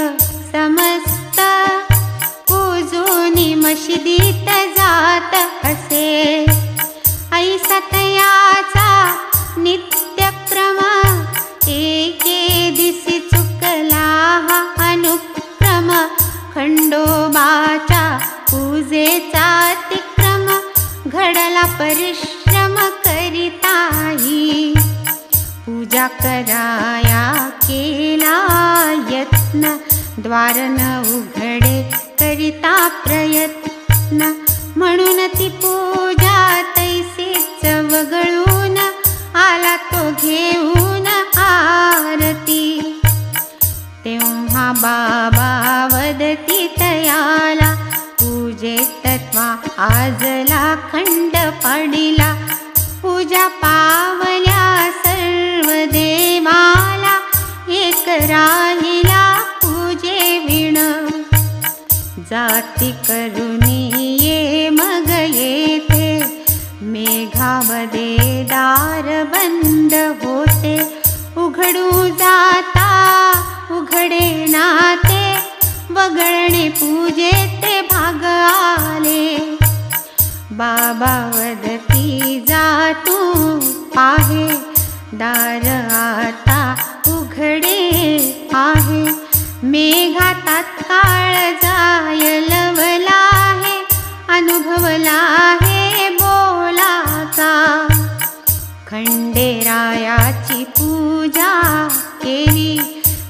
समस्त पूजूनी मशिदीत जात असे ऐसा तयाचा नित्यक्रम एके दिसी चुकला हा अनुक्रम खंडोबाच्या पूजेचा अतिक्रम घडला परिश्रम करिताही पूजा कराया केला यत्न द्वार न उघडे करिता प्रयत्न म्हणून ती पूजा तैसेच वगळून आला तो घेऊन आरती तेव्हा बाबा वदती तयाला पूजे तत्वा आजला खंड पाडिला पूजा पावल्या सर्व देवाला एक राहिला पूजे विण जाती करुणी ये मग येथे मेघामध्ये दार बंद होते उघडू जाता उघडे नाते वगळणे पूजेते भाग आले बाबा वदती जा तू आहे दार आता उघडे आहे मेघा तात्काळ जायलवला आहे अनुभवला आहे बोलाचा खंडेरायाची पूजा केली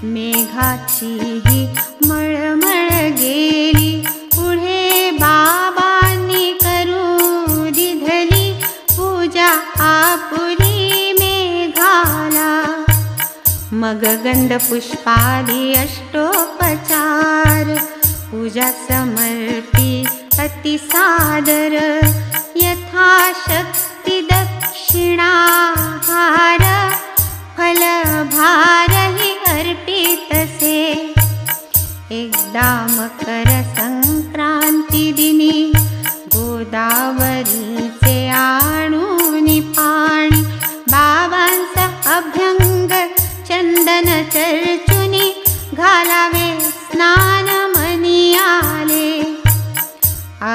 मेघाची ही मळमळ गेली पुढे बाबांनी करू दिधली पूजा आपुली मेघाला मग गंध पुष्पादी अष्टोपचार पूजा समर्पी अतिसादर यथाशक्ती दक्षिणाहार यदा मकर संक्रांती दिनी गोदावरीचे आणूनी पाणी बाबांचा अभ्यंग चंदन चर्चुनी घालावे स्नान मनी आले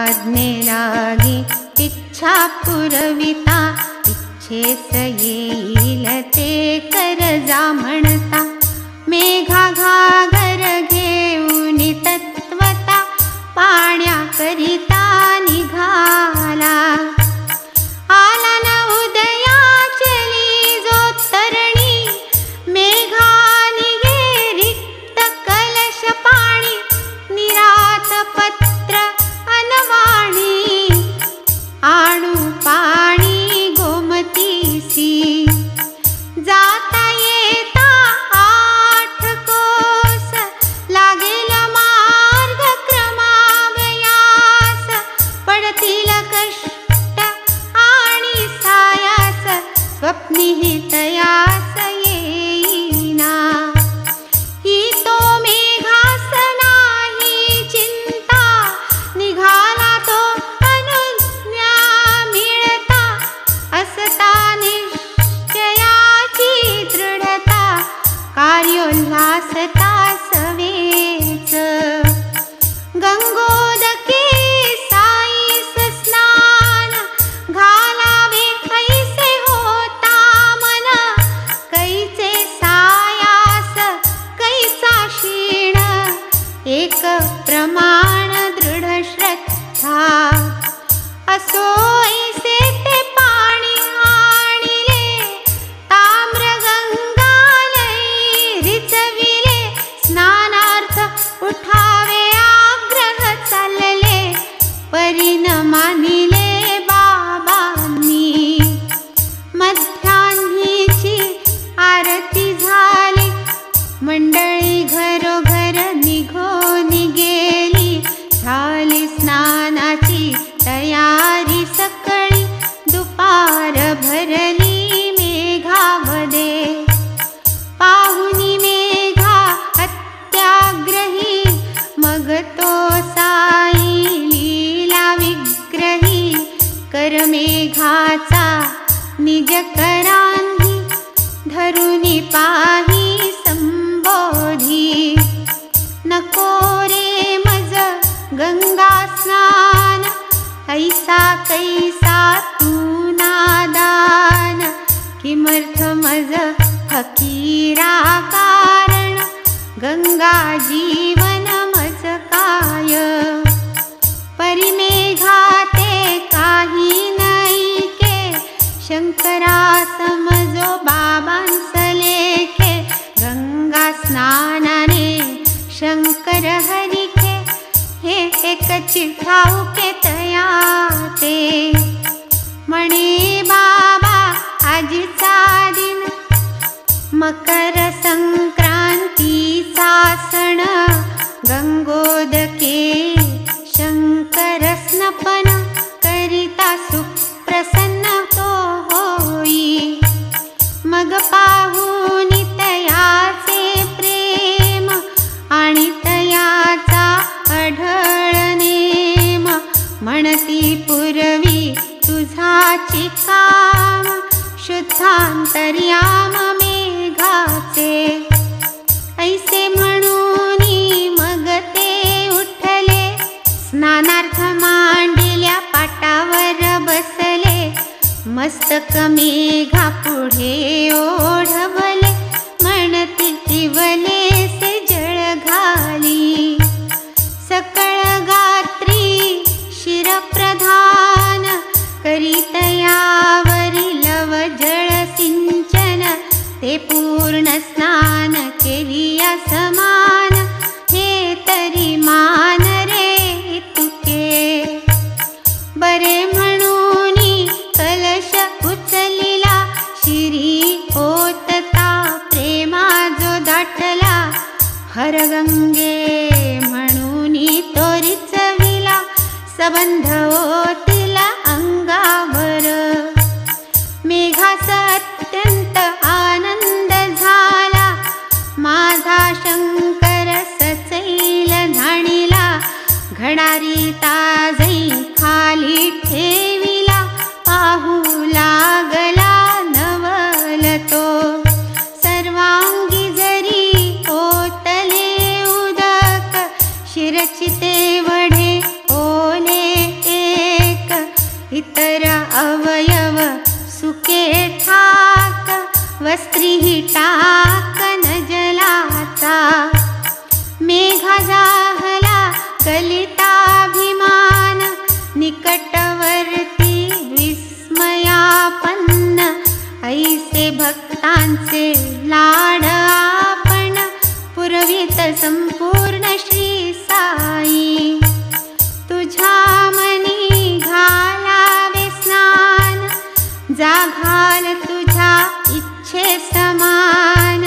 आज्ञे लागी इच्छा पुरविता इच्छेस येईल ते करजा म्हणता मेघा घागर घेऊनी तत्वता पाण्याकरिता निघाला आला न उदयाचली जो तरणी मेघा निघे रिक्त कलश पाणी निरात पत्र अनवाणी आणू पाणी गोमतीसी जाता येता 8 कोस लागेल मार्ग क्रमावयास पडतील कष्ट आणि सायास स्वप्नीही तयास येईना ही तो मेघास नाही चिंता निघाला तो अनुज्ञा मिळता असता निश्चयाची दृढता कार्योल्हासता सवेच गंगोदके साईस स्नान घालावे ऐसे होता मन कैचे सायास कैचा क्षीण एक प्रमाण दृढ श्रद्धा असो ऐसे ते पाणी आणिले ताम्र गंगालई रिचविले स्नानार्थ उठावे आग्रह चालले परिण मानिले बाबांनी मध्यान्हीची आरती झाली मंडळी घरोघर निघून गेली झाली स्नानाची तयारी सकळी दुपार भरली मेघावदे पाहुनी मेघा अत्याग्रही मग तो साई लीला विग्रही कर मेघाचा निज करांनी धरुनी पाही संबोधी नको रे मज गंगा स्नान ऐसा कैसा तू नादान किमर्थ मज फकीरा कारण गंगा जीवन मज काय परिमेघाते काही नैके शंकरा समजो बाबांस लेखे गंगा स्नानाने शंकर हरिखे हे एकची ठाऊके तया ते म्हणे बाबा आजीचा दिन मकर संक्रांतीचा सण गंगोदके शंकर स्नपन करिता सुप्रसन्न तो होई मग पाहुनी तयाचे प्रेम आणि तयाचा अढळ नेम म्हणती पूर्वी तुझाची काम शुद्धांतर्याम मेघाचे ऐसे म्हणूनी मग ते उठले स्नानार्थ मांडल्या पाटावर बसले मस्तक मेघा पुढे ओढवले म्हणती तिवले से जळ घाली सकळ गात्री शिरप्रधान करीतयावरी लव जळ सिंचन ते पूर्ण स्नान केलिया समान हे तरी मान रे तुके बरे म्हणूनी कलश उचलिला शिरी होतता प्रेमा जो दाटला हरगंगे म्हणूनी तोरीच विला संबंध ओतिला अंगावर मेघाचा अत्यंत आनंद झाला माझा शंकर सचैल तरीही टाकन जलाचा, मेघा जाहला कलिताभिमान, निकटवर्ती विस्मयापन्न, ऐसे भक्तांचे लाड आपण, पुरवित संपूर्ण श्री साई. तुझ्या मनी घालावे स्नान, जा घाल तुझ्या इच्छे समान,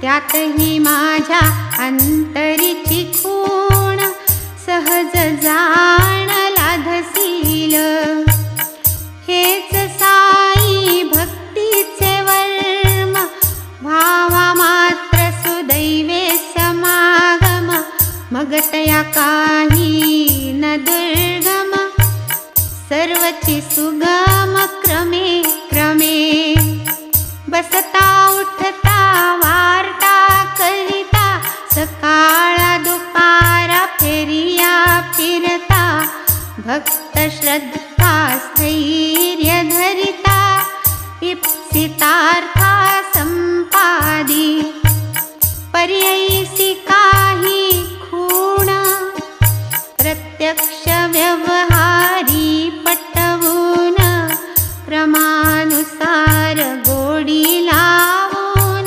त्यातही माझ्या अंतरीची खूण, सहज जाण लाधसील. हेच साई भक्तीचे वर्म, भावा मात्र सुदैवे समागम, मग तया काही न दुर्गम, सर्वची सुगम क्रमे क्रमे. बसता उठता वार्ता करिता, सकाळा दुपारा फेरिया फिरता, भक्त श्रद्धा स्थैर्य धरिता, इप्सितार्था संपादी. पर्ययसी काही खूण, प्रत्यक्ष व्यवहारी पटवून, क्रमानुसार गोडी लावून,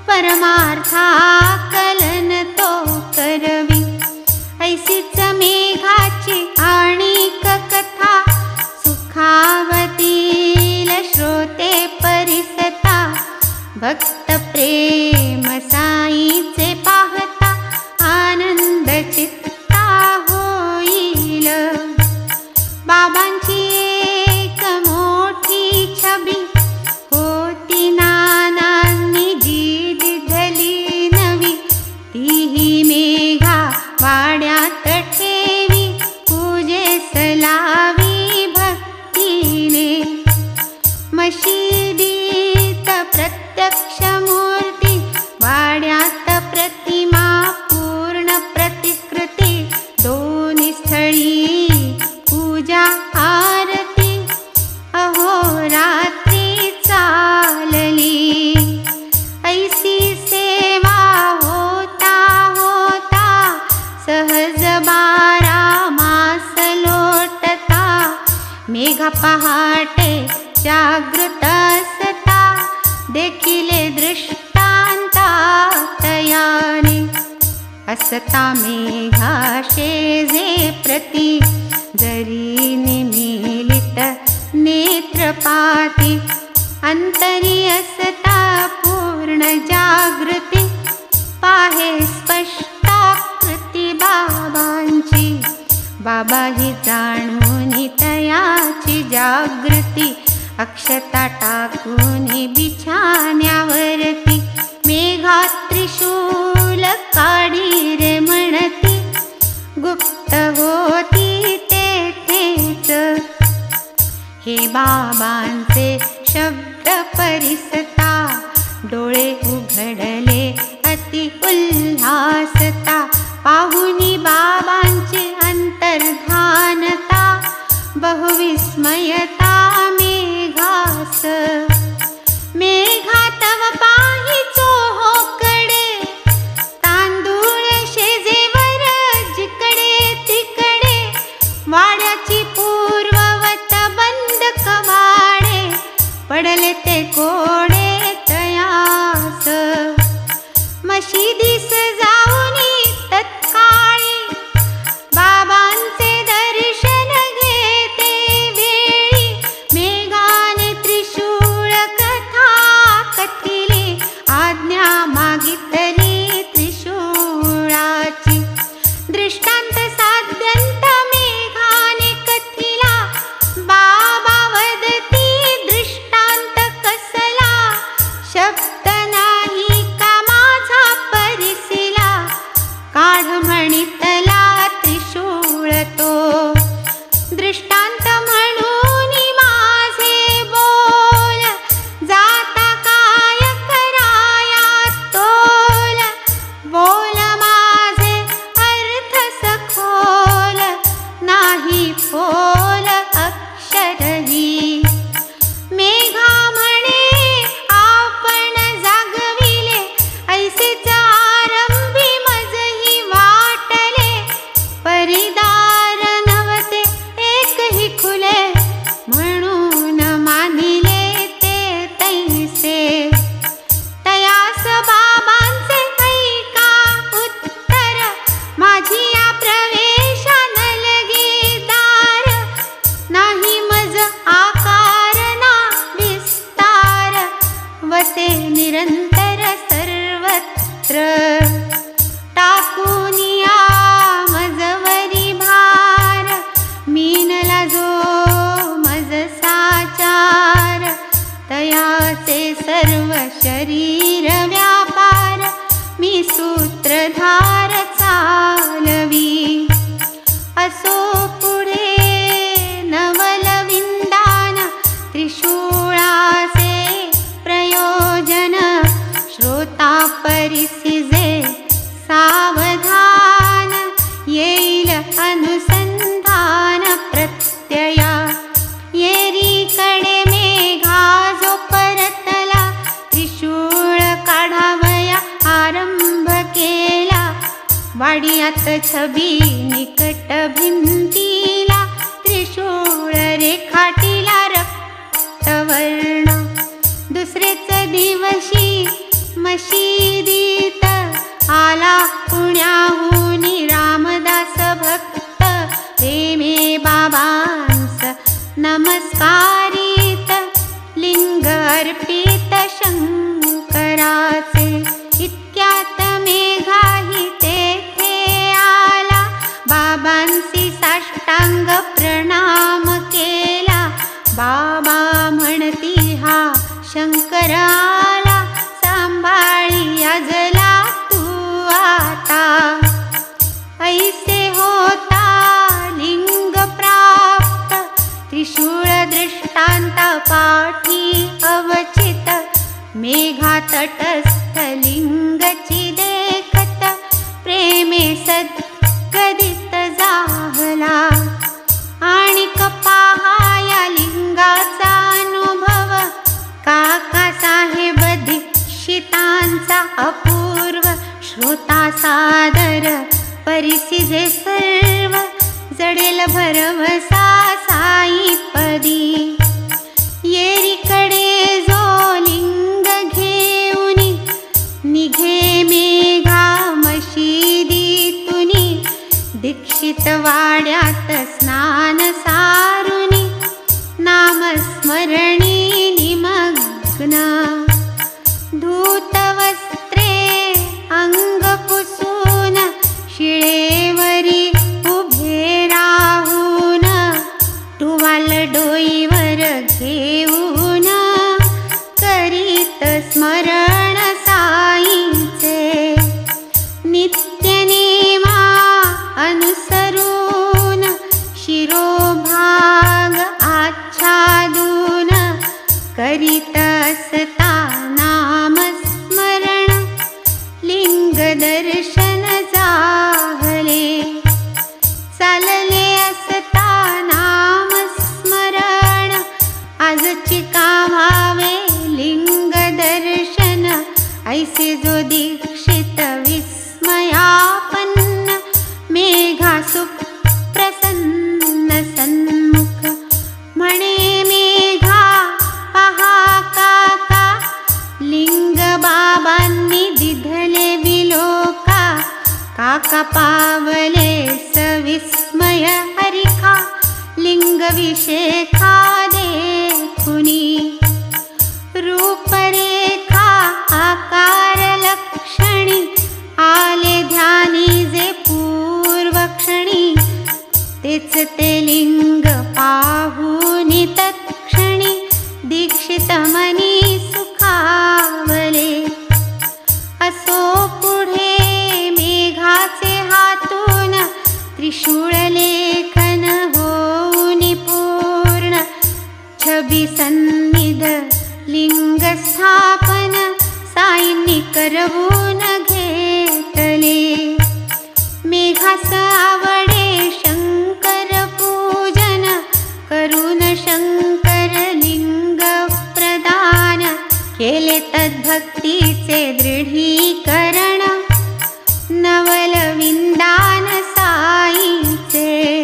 परमार्थाकलन तो करवी. ऐसीच मेघाची आणिक कथा, सुखावतील श्रोते परिसता, भक्त प्रेम साईचे पाहता, आनंद चित्ता होईल. बाबांची एक मोठी छबी होती, नानांनी जी दिधली नवी, तीही मेघा वाड्यात ठेवी, पूजेस लावी भक्तीने. मशिदीत प्रत्यक्ष मूर्ती, वाड्यात प्रतिमा पूर्ण प्रतिकृती, दोन्ही स्थळी पूजा आरती, अहोरात्री चालली. ऐसी सेवा होता होता, सहज 12 मास लोटता, मेघा पहाटे जागृत असता, देखिले दृष्टांता तयाने. असता मेघा शेजे प्रती, जरी निमीलित नेत्रपाती, अंतरी असता पूर्ण जागृती, पाहे स्पष्टाकृती बाबांची. बाबा ही जाणून तयाची जागृती, अक्षता टाकून बिछाण्यावरती, मेघा त्रिशूल काढी रे म्हणती, गुप्त होती तेथेच. हे बाबांचे शब्द परिसता, डोळे उघडले अति उल्हासता, पाहुनी बाबांची अंतर्धानता, बहुविस्मयता मेघास. मेघा तव पाहिचो हो कडे, तांदूळ शेजेवर जिकडे तिकडे, वाड्याची पूर्ववत बंद कवाडे, पडले ते कोडे तयास. मशिदीस जाऊनी तत्काळी, बाबांचे दर्शन घेते वेळी, मेघाने त्रिशूळ पत्र टाकूनिया मजवरी भार मीनला जो मज साचार तयाचे सर्व शरीर व्यापार मी सूत्रधार चालवी असो पुढे नवल विंदान त्रिशूळाचे प्रयोजन श्रोता परिसिजे सावधान येईल अनुसंधान प्रत्यया येरीकडे मेघा जो परतला त्रिशूळ काढावया आरंभ केला वाडियात छबी निकट भिंतीला त्रिशूळ रेखाटीला रक्तवर्ण दुसरेच दिवशी मशिदीत आला पुण्याहून रामदास भक्त प्रेमे बाबांस नमस्कारित लिंग अर्पित शंकराचे इतक्यात मेघाही तेथे आला बाबांसी साष्टांग प्रणाम केला बाबा म्हणती हा शंकर आला सांभाळी अजला तू आता ऐसे होता लिंग प्राप्त त्रिशूळ दृष्टांत पाठी अवचित मेघा तटस्थ लिंगची देखत प्रेमे सद्गदित जाहला आणि कपाहाया लिंगाचा अनुभव काका साहेब दीक्षितांचा अपूर्व श्रोता सादर परिसिजे सर्व जडेल भरवसा साईपदी येरीकडे जो लिंग घेऊनी निघे मेघा मशिदीतुनी दीक्षित वाड्यात स्नान सारुनी नामस्मरणी निमग्न धूत वस्त्रे अंग पुसून शिळेवरी उभे राहून टुवाल डोईवर घेऊन करीत स्मरण साईंचे नित्यनेमा अनुसरून शिरोभाग आच्छादून करीत असता नामस्मरण लिंग दर्शन जाहले चालले असता नामस्मरण आजची का व्हावे लिंग दर्शन ऐसे जो दीक्षित विस्मयापन्न मेघा सुप्रसन्न सन्मुख म्हणे मेघा पहा काका लिंग बाबांनी दिधले विलोका काका पावले सविस्मय हरिखा लिंग विशेखा देखुनी रूपरेखा आकार लक्षणी आले ध्यानी जे पूर्वक्षणी तेच ते लिंग पाहुनी तत्क्षणी दीक्षित मनी सुखावले असो पुढे मेघाचे हातून त्रिशूळ लेखन होऊनी पूर्ण छबी सन्निध लिंग स्थापन साईंनी करवून घेतले मेघास आवडे शंकर पूजन करून शंकर लिंग प्रदान केले तद्भक्तीचे दृढीकरण नवल विंदान साईचे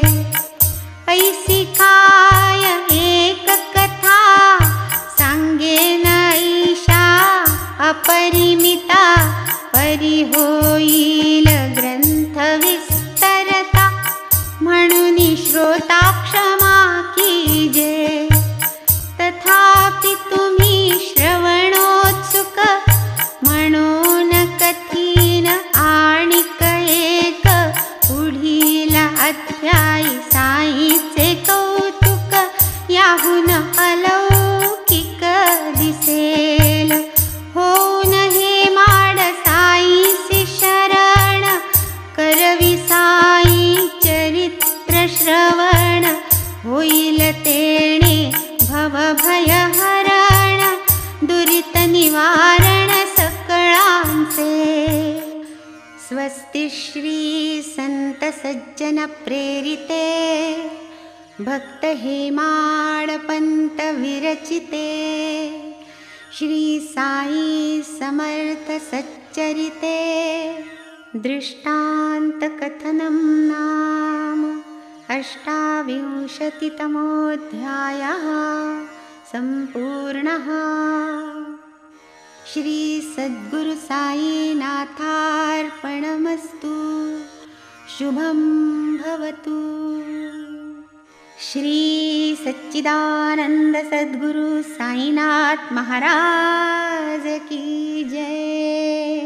ऐसी काय एक कथा सांगेन ऐशा अपरिमिता परी होईल ग्रंथ विस्तरता म्हणून श्रोता क्षमा कीजे तथापि तुम्ही श्रवणोत्सुक म्हणून कथी श्री संत सज्जन प्रेरिते भक्त हेमाडपंत विरचिते श्री साई समर्थ सच्चरिते दृष्टांत कथनं नाम अष्टाविंशतितमोऽध्यायः सम्पूर्णः। श्री सद्गुरु साईनाथार्पणमस्तु। शुभं भवतु। श्री सच्चिदानंद सद्गुरु साईनाथ महाराज की जय।